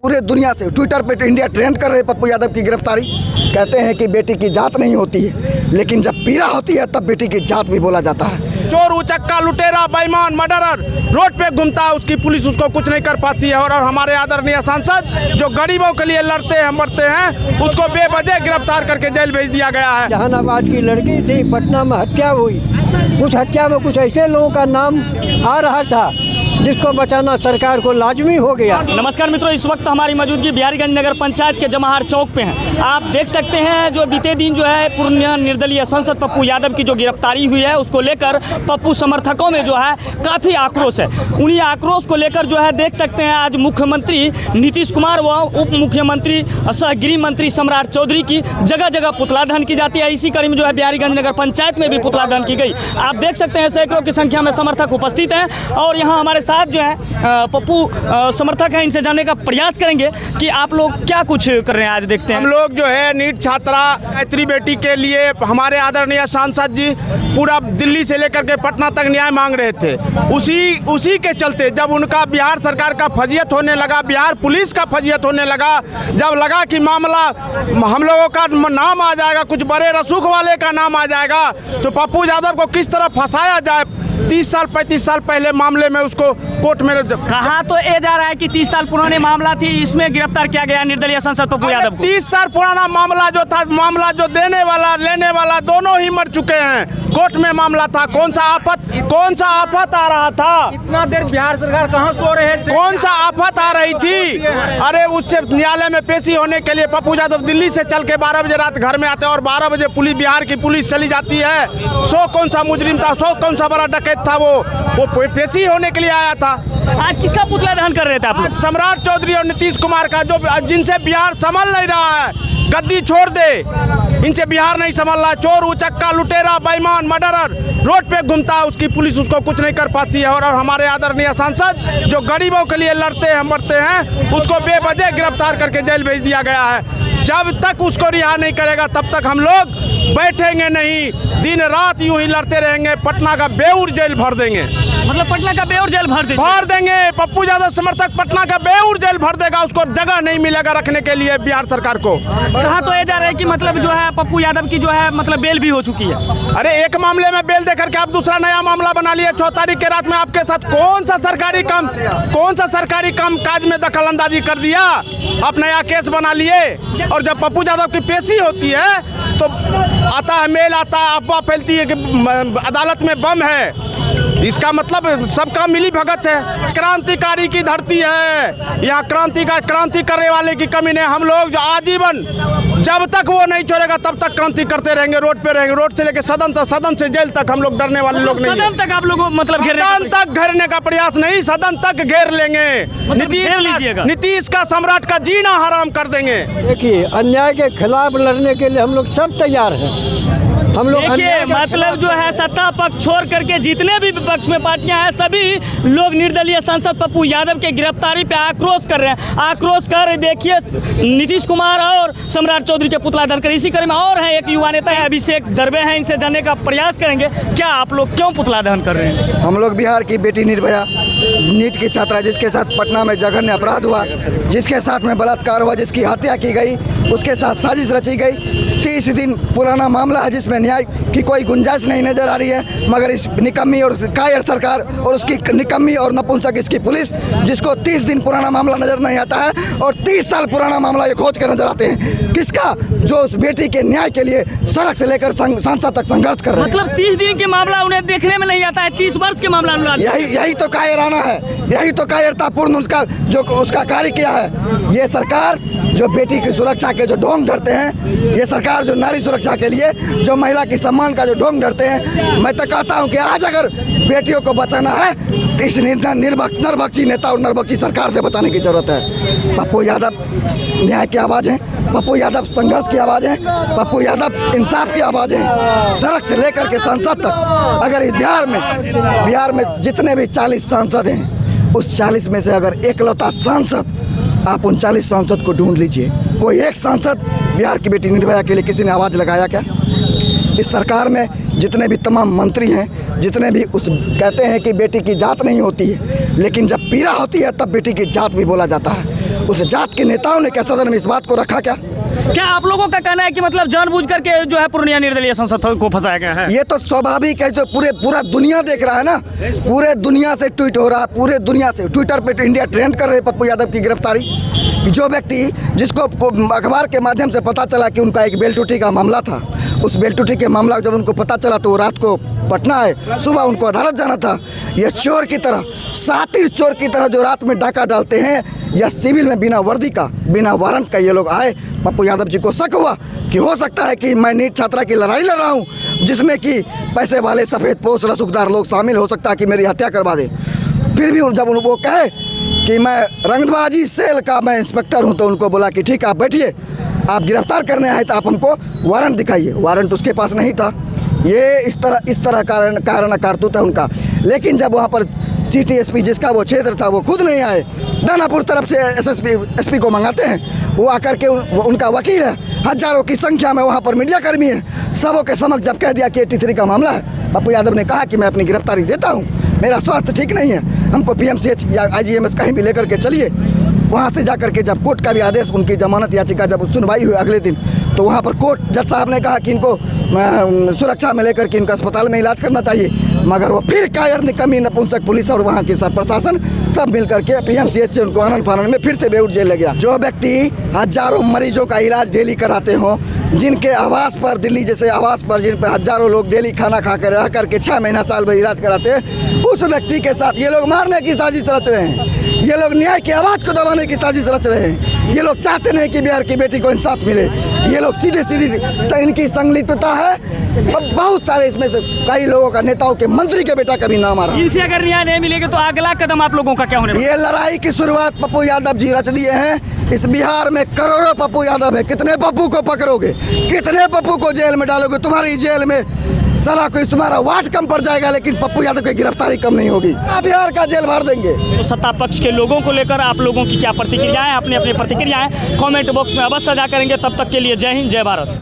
पूरे दुनिया से ट्विटर पे इंडिया ट्रेंड कर रहे पप्पू यादव की गिरफ्तारी। कहते हैं कि बेटी की जात नहीं होती है, लेकिन जब पीड़ा होती है तब बेटी की जात भी बोला जाता है। चोर, उचक्का, लुटेरा, बेईमान, मर्डरर रोड पे घूमता है, उसकी पुलिस उसको कुछ नहीं कर पाती है। और हमारे आदरणीय सांसद जो गरीबों के लिए लड़ते हैं मरते हैं, उसको बेवजह गिरफ्तार करके जेल भेज दिया गया है। जहानाबाद की लड़की थी, पटना में हत्या हुई। उस हत्या में कुछ ऐसे लोगों का नाम आ रहा था जिसको बचाना सरकार को लाजमी हो गया। नमस्कार मित्रों, इस वक्त हमारी मौजूदगी बिहारीगंज नगर पंचायत के जमाहार चौक पे हैं। आप देख सकते हैं जो बीते दिन जो है पूर्णिया निर्दलीय सांसद पप्पू यादव की जो गिरफ्तारी हुई है, उसको लेकर पप्पू समर्थकों में जो है काफ़ी आक्रोश है। उन्हीं आक्रोश को लेकर जो है देख सकते हैं आज मुख्यमंत्री नीतीश कुमार व उप मुख्यमंत्री सह गृह मंत्री सम्राट चौधरी की जगह जगह पुतला दहन की जाती है। इसी कड़ी में जो है बिहारीगंज नगर पंचायत में भी पुतला दहन की गई। आप देख सकते हैं सैकड़ों की संख्या में समर्थक उपस्थित हैं और यहाँ हमारे साथ जो है पप्पू समर्थक हैं, इनसे जानने का प्रयास करेंगे कि आप लोग क्या कुछ कर रहे हैं। आज देखते हैं हम लोग जो है नीट छात्रा गायत्री बेटी के लिए हमारे आदरणीय सांसद जी पूरा दिल्ली से लेकर के पटना तक न्याय मांग रहे थे। उसी के चलते जब उनका बिहार सरकार का फजीयत होने लगा, बिहार पुलिस का फजीयत होने लगा, जब लगा कि मामला हम लोगों का नाम आ जाएगा, कुछ बड़े रसूख वाले का नाम आ जाएगा, तो पप्पू यादव को किस तरह फंसाया जाए। 30 साल 35 साल पहले मामले में उसको कोर्ट में कहा तो ये जा रहा है कि 30 साल पुराने मामला थी, इसमें गिरफ्तार किया गया निर्दलीय सांसद पप्पू यादव को। 30 साल पुराना मामला जो था, मामला जो देने वाला लेने वाला दोनों ही मर चुके हैं। कोर्ट में मामला था, कौन सा आफत आ रहा था? इतना देर बिहार सरकार कहाँ सो रहे थे? कौन सा आफत आ रही थी? अरे उससे न्यायालय में पेशी होने के लिए पप्पू यादव दिल्ली से चल के 12 बजे रात घर में आते हैं और 12 बजे पुलिस, बिहार की पुलिस चली जाती है। सो कौन सा मुजरिम था, सो कौन सा बड़ा डकैत था, वो पेशी होने के लिए आया था। आज किसका पुतला दहन कर रहे थे आप लोग? सम्राट चौधरी और नीतीश कुमार का, जो जिनसे बिहार संभल नहीं रहा है। गद्दी छोड़ दे, इनसे बिहार नहीं संभल रहा। चोर, उचक्का, लुटेरा, बेईमान, मर्डरर रोड पे घूमता है, उसकी पुलिस उसको कुछ नहीं कर पाती है। और हमारे आदरणीय सांसद जो गरीबों के लिए लड़ते हैं मरते हैं, उसको बेवजह गिरफ्तार करके जेल भेज दिया गया है। जब तक उसको रिहा नहीं करेगा तब तक हम लोग बैठेंगे नहीं, दिन रात यूं ही लड़ते रहेंगे। पटना का बेऊर जेल भर देंगे। मतलब पटना का बेऊर जेल भर देंगे। पप्पू यादव समर्थक पटना का बेऊर जेल भर देगा, उसको जगह नहीं मिलेगा रखने के लिए बिहार सरकार को। कहा तो ये जा रहा है कि मतलब जो है पप्पू यादव की जो है मतलब बेल भी हो चुकी है। अरे एक मामले में बेल देकर के आप दूसरा नया मामला बना लिए। 6 तारीख के रात में आपके साथ कौन सा सरकारी काम काज में दखल अंदाजी कर दिया? आप नया केस बना लिए। और जब पप्पू यादव की पेशी होती है तो आता है मेल, आता है अफवाह फैलती है कि अदालत में बम है। इसका मतलब सबका मिली भगत है। क्रांतिकारी की धरती है, यहाँ क्रांति करने वाले की कमी नहीं। हम लोग जो आजीवन जब तक वो नहीं छोड़ेगा तब तक क्रांति करते रहेंगे, रोड पे रहेंगे। रोड से लेकर सदन से जेल तक हम लोग डरने वाले लोग नहीं। सदन तक आप लोग मतलब सदन तक घेरने का प्रयास नहीं, सदन तक घेर लेंगे। मतलब नीतीश का, सम्राट का जीना हराम कर देंगे। देखिए, अन्याय के खिलाफ लड़ने के लिए हम लोग सब तैयार हैं। हम लोग देखिए मतलब जो है सत्ता पक्ष छोड़ करके जितने भी विपक्ष में पार्टियां हैं, सभी लोग निर्दलीय सांसद पप्पू यादव के गिरफ्तारी पे आक्रोश कर रहे हैं। आक्रोश कर देखिए नीतीश कुमार और सम्राट चौधरी के पुतला दहन कर। इसी कड़ी में और है एक युवा नेता है अभिषेक दरबे हैं, इनसे जानने का प्रयास करेंगे क्या आप लोग क्यों पुतला दहन कर रहे हैं। हम लोग बिहार की बेटी निर्भया नीट की छात्रा, जिसके साथ पटना में जघन्य अपराध हुआ, जिसके साथ में बलात्कार हुआ, जिसकी हत्या की गई, उसके साथ साजिश रची गई। 30 दिन पुराना मामला है जिसमें न्याय की कोई गुंजाइश नहीं नजर आ रही है। मगर इस निकम्मी और कायर सरकार और उसकी निकम्मी और नपुंसक इसकी पुलिस, जिसको 30 दिन पुराना मामला नजर नहीं आता है और 30 साल पुराना मामला ये खोज कर नजर आते हैं। किसका? जो उस बेटी के न्याय के लिए सड़क से लेकर संसद तक संघर्ष कर रहे हैं। मतलब 30 दिन के मामला उन्हें देखने में नहीं आता है, 30 वर्ष के मामला। यही तो कायराना है, यही तो कायरतापूर्ण उसका कार्य किया है। ये सरकार जो बेटी की सुरक्षा के जो ढोंग धरते हैं, ये सरकार जो नारी सुरक्षा के लिए जो महिला की सम्मान का जो ढोंग धरते हैं, मैं तो कहता हूं कि आज अगर बेटियों को बचाना है तो इस नरभक्षी नेता और नरभक्षी सरकार से बचाने की जरूरत है। पप्पू यादव न्याय की आवाज़ है, पप्पू यादव संघर्ष की आवाज़ है, पप्पू यादव इंसाफ की आवाज़ है। सड़क से लेकर के संसद तक अगर इस बिहार में जितने भी 40 सांसद हैं, उस 40 में से अगर एकलौता सांसद, आप उन 40 सांसद को ढूंढ लीजिए, कोई एक सांसद बिहार की बेटी निर्भया के लिए किसी ने आवाज़ लगाया क्या? इस सरकार में जितने भी तमाम मंत्री हैं, जितने भी उस कहते हैं कि बेटी की जात नहीं होती है, लेकिन जब पीड़ा होती है तब बेटी की जात भी बोला जाता है। उस जात के नेताओं ने क्या सदन में इस बात को रखा क्या आप लोगों का कहना है कि मतलब जानबूझ करके जो है पूर्णिया निर्दलीय संसद को फंसाया गया है? ये तो स्वाभाविक है, जो पूरा दुनिया देख रहा है ना, पूरे दुनिया से ट्वीट हो रहा है, पूरे दुनिया से ट्विटर पे इंडिया ट्रेंड कर रहे हैं पप्पू यादव की गिरफ्तारी। कि जो व्यक्ति जिसको अखबार के माध्यम से पता चला कि उनका एक बेलटूटी का मामला था, उस बेलटूटी के मामला जब उनको पता चला तो वो रात को पटना आए, सुबह उनको अदालत जाना था। ये चोर की तरह, सातिर चोर की तरह जो रात में डाका डालते हैं, या सिविल में बिना वर्दी का, बिना वारंट का ये लोग आए। पप्पू यादव जी को शक हुआ कि हो सकता है कि मैं नीट छात्रा की लड़ाई लड़ रहा हूँ, जिसमें कि पैसे वाले सफ़ेद पोश रसूखदार लोग शामिल, हो सकता है कि मेरी हत्या करवा दे। फिर भी जब वो कहे कि मैं रंगबाजी सेल का मैं इंस्पेक्टर हूँ, तो उनको बोला कि ठीक है आप बैठिए, आप गिरफ्तार करने आए तो आप हमको वारंट दिखाइए। वारंट उसके पास नहीं था। ये इस तरह कारण कारतूत है उनका। लेकिन जब वहाँ पर सिटी एसपी जिसका वो क्षेत्र था वो खुद नहीं आए, दानापुर तरफ से एसपी को मंगाते हैं, वो आकर के उनका वकील है, हजारों की संख्या में वहाँ पर मीडिया कर्मी है, सबों के समक्ष जब कह दिया कि 83 का मामला है, पप्पू यादव ने कहा कि मैं अपनी गिरफ्तारी देता हूँ, मेरा स्वास्थ्य ठीक नहीं है, हमको PMCH या IGMS कहीं भी लेकर के चलिए। वहाँ से जाकर के जब कोर्ट का भी आदेश, उनकी जमानत याचिका जब सुनवाई हुई अगले दिन, तो वहाँ पर कोर्ट जज साहब ने कहा कि इनको सुरक्षा में लेकर के इनका अस्पताल में इलाज करना चाहिए, मगर वो फिर कायर निकम्मी नपुंसक पुलिस और वहाँ की सब प्रशासन सब मिल करके PMCH से उनको आनंद फानन में फिर से बेउठ जेल ले गया। जो व्यक्ति हजारों मरीजों का इलाज डेली कराते हों, जिनके आवास पर, दिल्ली जैसे आवास पर जिन पर हजारों लोग डेली खाना खा कर रह करके 6 महीना साल भर इलाज कराते हैं, उस व्यक्ति के साथ ये लोग मारने की साजिश रच रहे हैं। ये लोग न्याय की आवाज़ को दबाने की साजिश रच रहे हैं। ये लोग चाहते नहीं कि बिहार की बेटी को इंसाफ मिले। ये लोग सीधे इनकी संलिप्तता है। अब बहुत सारे इसमें से कई लोगों का, नेताओं के, मंत्री के बेटा का भी नाम आ रहा है। इनसे अगर न्याय नहीं मिलेगा तो अगला कदम आप लोगों का क्या होने वाला है? ये लड़ाई की शुरुआत पप्पू यादव जी रच दिए हैं। इस बिहार में करोड़ों पप्पू यादव है। कितने पप्पू को पकड़ोगे, कितने पप्पू को जेल में डालोगे? तुम्हारी जेल में साला कोई तुम्हारा वाट कम पड़ जाएगा, लेकिन पप्पू यादव की गिरफ्तारी कम नहीं होगी। बिहार का जेल भर देंगे। तो सत्ता पक्ष के लोगों को लेकर आप लोगों की क्या प्रतिक्रियाएं, अपनी अपनी प्रतिक्रियाएं कमेंट बॉक्स में अवश्य साझा करेंगे। तब तक के लिए जय हिंद, जय भारत।